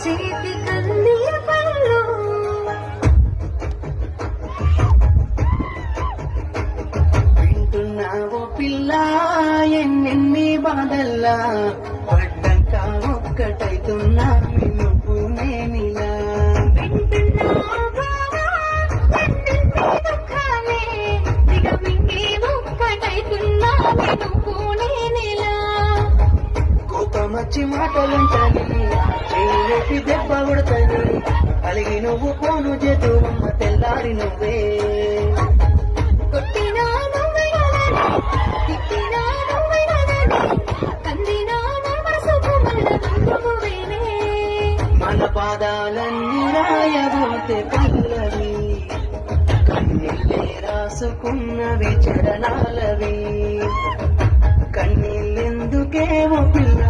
చేతి కందియ పళ్ళు వింటున్నావో పిల్ల ఎన్నెన్ని బాధల్లా పడ్డాక ఒక్కటైతున్నా నువ్వు నేనిలా కోపమచ్చి మాటలుంటని చెయ్యి దెబ్బ కొడతని అలిగి నువ్వు పోను చేతు అమ్మ తెల్లారి నువ్వే మన పాదాలన్నీ రాయబోతే పల్లవి కన్నీళ్ళే రాసుకున్నవి చరణాలవి కన్నీళ్ళెందుకేమో పిల్ల